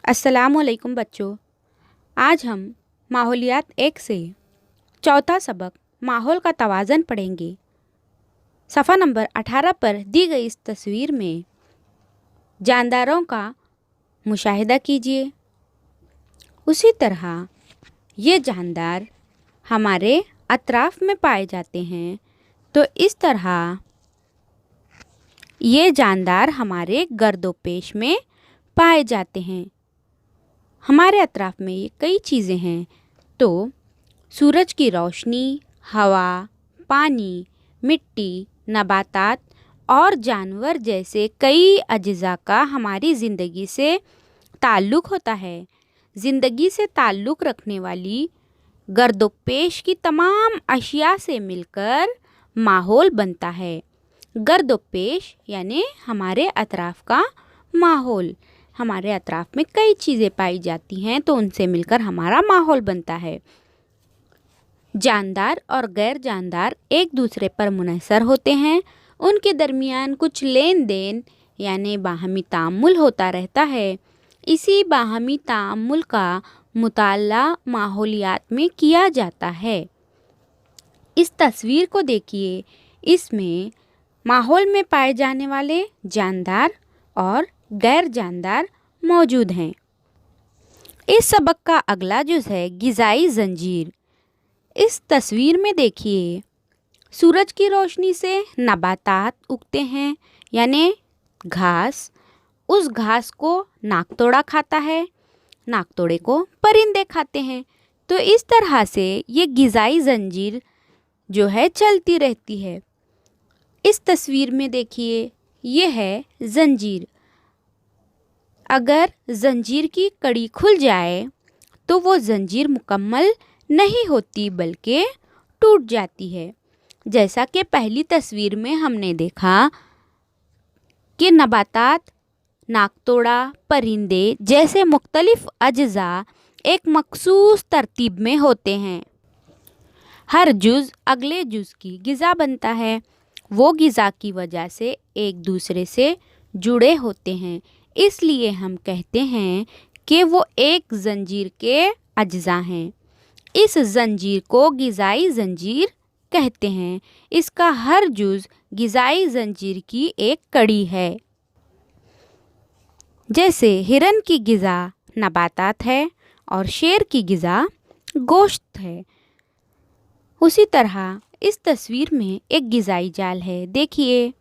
अस्सलाम वालेकुम बच्चों। आज हम माहौलियात एक से चौथा सबक माहौल का तवाज़न पढ़ेंगे। सफ़ा नंबर 18 पर दी गई इस तस्वीर में जानदारों का मुशाहिदा कीजिए। उसी तरह ये जानदार हमारे अतराफ़ में पाए जाते हैं, तो इस तरह ये जानदार हमारे गर्दोपेश में पाए जाते हैं। हमारे अतराफ में ये कई चीज़ें हैं, तो सूरज की रोशनी, हवा, पानी, मिट्टी, नबातात और जानवर जैसे कई अज्जा का हमारी ज़िंदगी से ताल्लुक़ होता है। ज़िंदगी से ताल्लुक़ रखने वाली गर्दोपेश की तमाम अशिया से मिलकर माहौल बनता है। गर्दोपेश यानी हमारे अतराफ़ का माहौल। हमारे अतराफ़ में कई चीज़ें पाई जाती हैं, तो उनसे मिलकर हमारा माहौल बनता है। जानदार और गैर जानदार एक दूसरे पर मुनहसर होते हैं। उनके दरमियान कुछ लेन देन यानी बाहमी तामुल होता रहता है। इसी बाहमी तामुल का मुताला माहौलियात में किया जाता है। इस तस्वीर को देखिए, इसमें माहौल में पाए जाने वाले जानदार और गैर जानदार मौजूद हैं। इस सबक का अगला जुज़ है ग़िज़ाई ज़ंजीर। इस तस्वीर में देखिए, सूरज की रोशनी से नबातात उगते हैं यानी घास। उस घास को नाकतोड़ा खाता है, नाकतोड़े को परिंदे खाते हैं। तो इस तरह से ये ग़िज़ाई ज़ंजीर जो है चलती रहती है। इस तस्वीर में देखिए, ये है ज़ंजीर। अगर ज़ंजीर की कड़ी खुल जाए तो वो ज़ंजीर मुकम्मल नहीं होती बल्कि टूट जाती है। जैसा कि पहली तस्वीर में हमने देखा कि नबातात, नाकतोड़ा, परिंदे जैसे मुख्तलिफ अज्जा एक मखसूस तरतीब में होते हैं। हर जुज़ अगले जुज़ की ग़िज़ा बनता है। वो ग़िज़ा की वजह से एक दूसरे से जुड़े होते हैं, इसलिए हम कहते हैं कि वो एक ज़ंजीर के अज्जा हैं। इस ज़ंजीर को ग़िज़ाई ज़ंजीर कहते हैं। इसका हर जुज़ ग़िज़ाई ज़ंजीर की एक कड़ी है। जैसे हिरन की ग़िज़ा नबातात है और शेर की ग़िज़ा गोश्त है। उसी तरह इस तस्वीर में एक ग़िज़ाई जाल है। देखिए,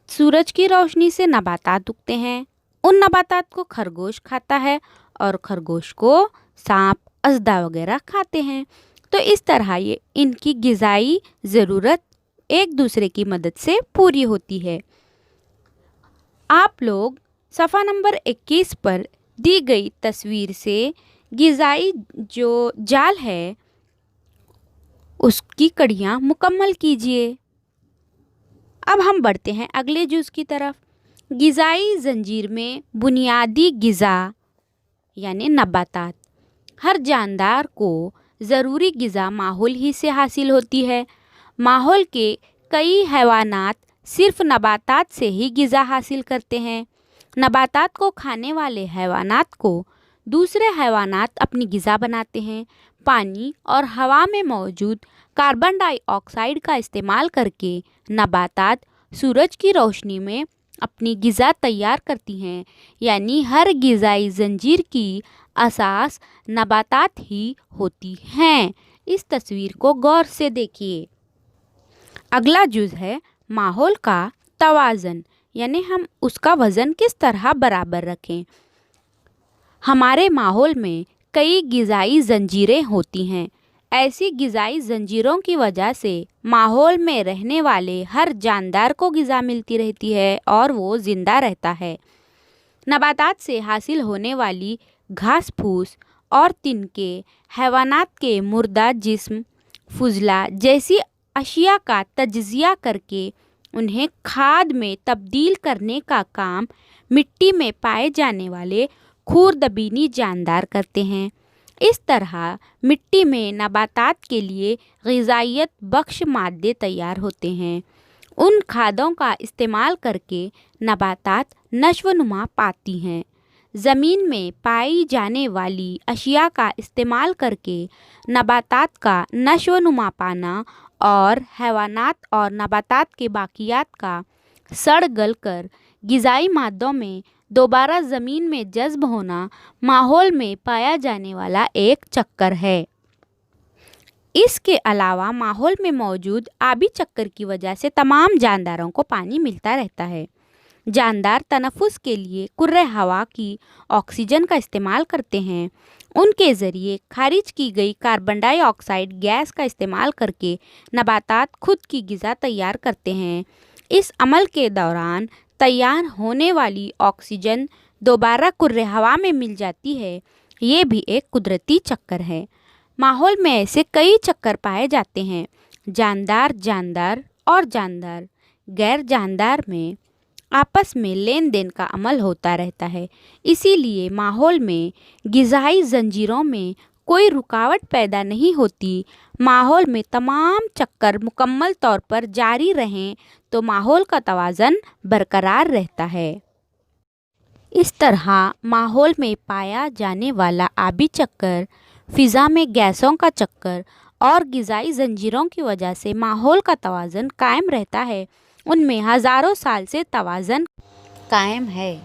सूरज की रोशनी से नबातात उगते हैं। उन नबातात को खरगोश खाता है और खरगोश को सांप, अज़दा वगैरह खाते हैं। तो इस तरह ये इनकी ग़िज़ाई ज़रूरत एक दूसरे की मदद से पूरी होती है। आप लोग सफ़ा नंबर 21 पर दी गई तस्वीर से ग़िज़ाई जो जाल है उसकी कड़ियाँ मुकम्मल कीजिए। अब हम बढ़ते हैं अगले जुज़ की तरफ। ग़िज़ाई ज़ंजीर में बुनियादी ग़िज़ा यानी नबातात। हर जानदार को ज़रूरी ग़िज़ा माहौल ही से हासिल होती है। माहौल के कई हैवानात सिर्फ़ नबातात से ही ग़िज़ा हासिल करते हैं। नबातात को खाने वाले हैवानात को दूसरे हैवानात अपनी ग़िज़ा बनाते हैं। पानी और हवा में मौजूद कार्बन डाइऑक्साइड का इस्तेमाल करके नबातात सूरज की रोशनी में अपनी ग़िज़ा तैयार करती हैं। यानी हर ग़िज़ाई ज़ंजीर की असास नबातात ही होती हैं। इस तस्वीर को गौर से देखिए। अगला जुज़ है माहौल का तवाज़न, यानी हम उसका वज़न किस तरह बराबर रखें। हमारे माहौल में कई ग़िज़ाई ज़ंजीरें होती हैं। ऐसी ग़िज़ाई ज़ंजीरों की वजह से माहौल में रहने वाले हर जानदार को ग़िज़ा मिलती रहती है और वो ज़िंदा रहता है। नबातात से हासिल होने वाली घास फूस और तिनके हैवानात के मुर्दा जिस्म, फुजला जैसी अशिया का तज्ज़िया करके उन्हें खाद में तब्दील करने का काम मिट्टी में पाए जाने वाले खूरदबीनी जानदार करते हैं। इस तरह मिट्टी में नबातात के लिए ग़िज़ाइयत बख्श मादे तैयार होते हैं। उन खादों का इस्तेमाल करके नबातात नश्व नुमा पाती हैं। زمین میں پائی جانے والی اشیاء کا استعمال کر کے نباتات کا نشو و نما پانا اور حیوانات اور نباتات کے باقیات کا سڑ گل کر غذائی مادوں میں دوبارہ زمین میں جذب ہونا ماحول میں پایا جانے والا ایک چکر ہے۔ اس کے علاوہ ماحول میں موجود آبی چکر کی وجہ سے تمام جانداروں کو پانی ملتا رہتا ہے۔ جاندار تنفس کے لیے کرۂ ہوا کی آکسیجن کا استعمال کرتے ہیں۔ ان کے ذریعے خارج کی گئی کاربن ڈائی آکسائیڈ گیس کا استعمال کر کے نباتات خود کی غذا تیار کرتے ہیں۔ اس عمل کے دوران تیار ہونے والی آکسیجن دوبارہ کرۂ ہوا میں مل جاتی ہے۔ یہ بھی ایک قدرتی چکر ہے۔ ماحول میں ایسے کئی چکر پائے جاتے ہیں۔ جاندار جاندار اور جاندار غیر جاندار میں آپس میں لین دین کا عمل ہوتا رہتا ہے۔ اسی لیے ماحول میں غذائی زنجیروں میں کوئی رکاوٹ پیدا نہیں ہوتی۔ ماحول میں تمام چکر مکمل طور پر جاری رہیں تو ماحول کا توازن برقرار رہتا ہے۔ اس طرح ماحول میں پایا جانے والا آبی چکر، فضا میں گیسوں کا چکر اور غذائی زنجیروں کی وجہ سے ماحول کا توازن قائم رہتا ہے۔ ان میں ہزاروں سال سے توازن قائم ہے۔